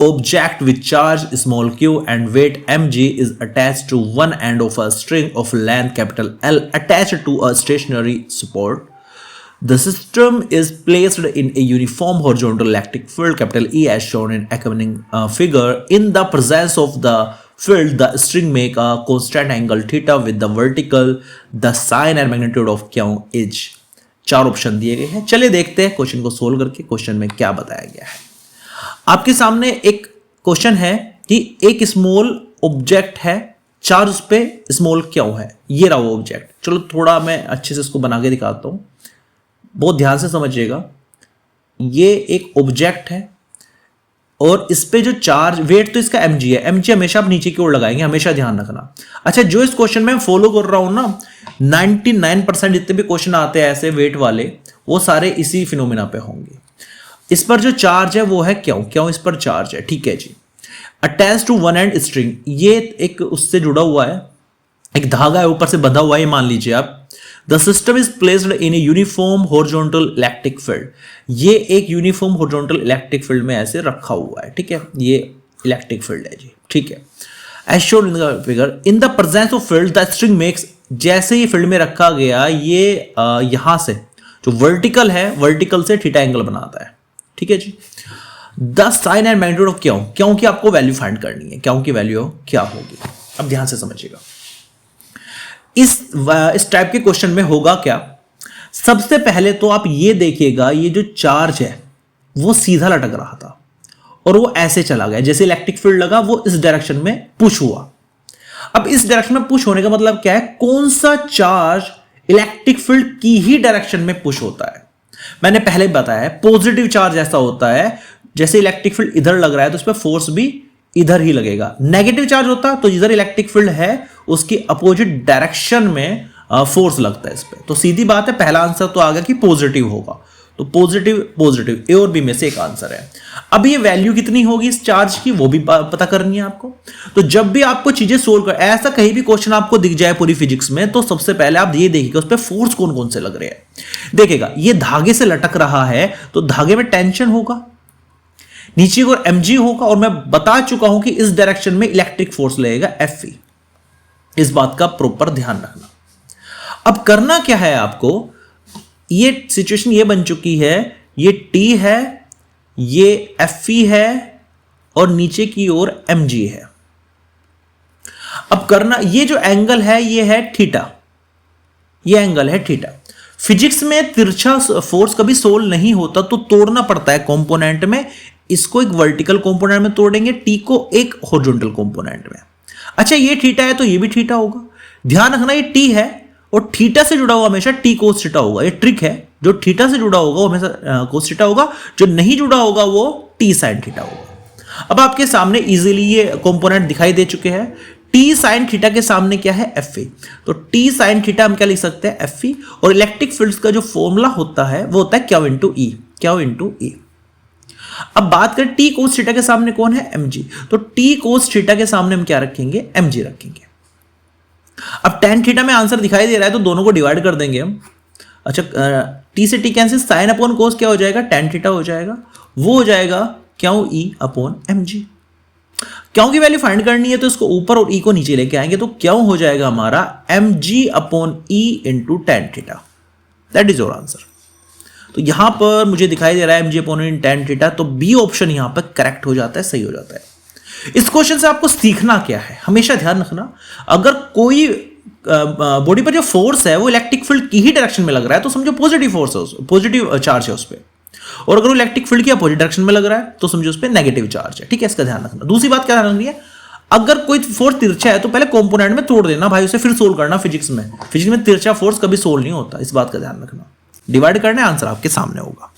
object with charge small q and weight mg is attached to one end of a string of length capital L attached to a stationary support. The system is placed in a uniform horizontal electric field capital E as shown in accompanying figure. In the presence of the field, the string make a constant angle theta with the vertical. The sign and magnitude of q is. 4 option दिए गए हैं. चलिए देखते हैं question को solve करके question में क्या बताया गया है. आपके सामने एक क्वेश्चन है कि एक स्मॉल ऑब्जेक्ट है, चार्ज उस पे स्मॉल क्यों है. ये रहा वो ऑब्जेक्ट. चलो थोड़ा मैं अच्छे से इसको बना के दिखाता हूं, बहुत ध्यान से समझिएगा. ये एक ऑब्जेक्ट है और इस पे जो चार्ज, वेट तो इसका mg है. mg हमेशा आप नीचे की ओर लगाएंगे, हमेशा ध्यान रखना. अच्छा, जो इस क्वेश्चन में फॉलो कर रहा हूं ना, 99% जितने भी क्वेश्चन आते हैं ऐसे वेट वाले, वो सारे इसी फिनोमिना पे होंगे. इस पर जो चार्ज है वो है क्यों इस पर चार्ज है. ठीक है जी. Attach to one end string, ये एक उससे जुड़ा हुआ है, एक धागा है ऊपर से बंधा हुआ है, मान लीजिए आप. The system is placed in a uniform horizontal electric field. ये एक यूनिफॉर्म हॉरिजॉन्टल इलेक्ट्रिक फील्ड में ऐसे रखा हुआ है. ठीक है, ये इलेक्ट्रिक फील्ड है जी. ठीक है, as shown in the figure. In the presence of field the string makes, जैसे ही फील्ड में रखा गया, ये यहां से जो वर्टिकल है, वर्टिकल से थीटा एंगल बनाता है. ठीक है जी. The sign and magnitude of Q की आपको वैल्यू फाइंड करनी है. क्यों की वैल्यू क्या होगी, अब ध्यान से समझिएगा. इस टाइप के क्वेश्चन में होगा क्या, सबसे पहले तो आप ये देखिएगा, ये जो चार्ज है वो सीधा लटक रहा था और वो ऐसे चला गया. जैसे इलेक्ट्रिक फील्ड लगा वो इस डायरेक्शन में पुश हुआ. अब इस डायरेक्शन में पुश होने का मतलब क्या है, कौन सा चार्ज इलेक्ट्रिक फील्ड की ही डायरेक्शन में पुश होता है. मैंने पहले बताया, पॉजिटिव चार्ज ऐसा होता है, जैसे इलेक्ट्रिक फील्ड इधर लग रहा है तो उस पर फोर्स भी इधर ही लगेगा. नेगेटिव चार्ज होता तो इधर इलेक्ट्रिक फील्ड है, उसकी अपोजिट डायरेक्शन में फोर्स लगता है इस पे. तो सीधी बात है, पहला आंसर तो आ गया कि पॉजिटिव होगा. तो पॉजिटिव ए और बी में से एक आंसर है. अब ये वैल्यू कितनी होगी इस चार्ज की, वो भी पता करनी है आपको. तो जब भी आपको चीजें सोल्व कर, ऐसा कहीं भी क्वेश्चन आपको दिख जाए पूरी फिजिक्स में, तो सबसे पहले आप ये देखिएगा उस पर फोर्स कौन कौन से लग रहे हैं. देखिएगा, ये धागे से लटक रहा है तो धागे में टेंशन होगा, नीचे को mg होगा, और मैं बता चुका हूं कि इस डायरेक्शन में इलेक्ट्रिक फोर्स लगेगा Fe. इस बात का प्रॉपर ध्यान रखना. अब करना क्या है आपको, ये सिचुएशन ये बन चुकी है, ये T है, ये Fe है और नीचे की ओर mg है. अब करना, ये जो एंगल है ये है थीटा, ये एंगल है थीटा. फिजिक्स में तिरछा फोर्स कभी सोल्व नहीं होता तो तोड़ना पड़ता है कंपोनेंट में. इसको एक वर्टिकल कंपोनेंट में तोड़ेंगे, टी को एक हॉरिजॉन्टल कंपोनेंट में. अच्छा, ये थीटा है तो ये भी थीटा होगा. ध्यान रखना, ये टी है और थीटा से जुड़ा हुआ हमेशा टी कोस थीटा होगा. ये ट्रिक है, जो थीटा से जुड़ा होगा वो हमेशा कोस थीटा होगा, जो नहीं जुड़ा होगा वो टी साइन थीटा होगा. अब आपके सामने इजीली ये कंपोनेंट दिखाई दे चुके हैं. टी साइन थीटा के सामने क्या है, Fe. तो टी साइन थीटा हम क्या लिख सकते हैं, Fe. और इलेक्ट्रिक फील्ड्स का जो फॉर्मूला होता है वो होता है Q इंटू ई, Q इंटू ई. अब बात करें टी कोस थीटा के सामने कौन है, mg. तो टी कोस थीटा के सामने हम क्या रखेंगे, mg रखेंगे. अब टेन थीटा में आंसर दिखाई दे रहा है तो दोनों को डिवाइड कर देंगे हम. अच्छा, टी से टी कैंसिल, साइन अपॉन कोस क्या हो जाएगा, टेन थीटा हो जाएगा. वो हो जाएगा Q e अपॉन mg. क्यों की वैल्यू फाइंड करनी है तो इसको ऊपर और ई को नीचे लेके आएंगे, तो क्यों हो जाएगा हमारा mg upon E into tan theta. That is your answer. तो यहां पर मुझे दिखाई दे रहा है mg अपॉन ई टेन थीटा, तो बी ऑप्शन यहां पर करेक्ट हो जाता है, सही हो जाता है. इस क्वेश्चन से आपको सीखना क्या है, हमेशा ध्यान रखना, अगर कोई बॉडी पर जो फोर्स है वो इलेक्ट्रिक फील्ड की ही डायरेक्शन में लग रहा है तो समझो पॉजिटिव फोर्स है, पॉजिटिव चार्ज है उस पर. और अगर वो इलेक्ट्रिक फील्ड की अपोजिट डायरेक्शन में लग रहा है तो समझो उस पर नेगेटिव चार्ज है. ठीक है, इसका ध्यान रखना. दूसरी बात क्या ध्यान रखनी है, अगर कोई फोर्स तिरछा है तो पहले कंपोनेंट में तोड़ देना भाई, उसे फिर सोल्व करना. फिजिक्स में तिरछा फोर्स कभी सोल्व नहीं होता, इस बात का ध्यान रखना. डिवाइड करना है, आंसर आपके सामने होगा.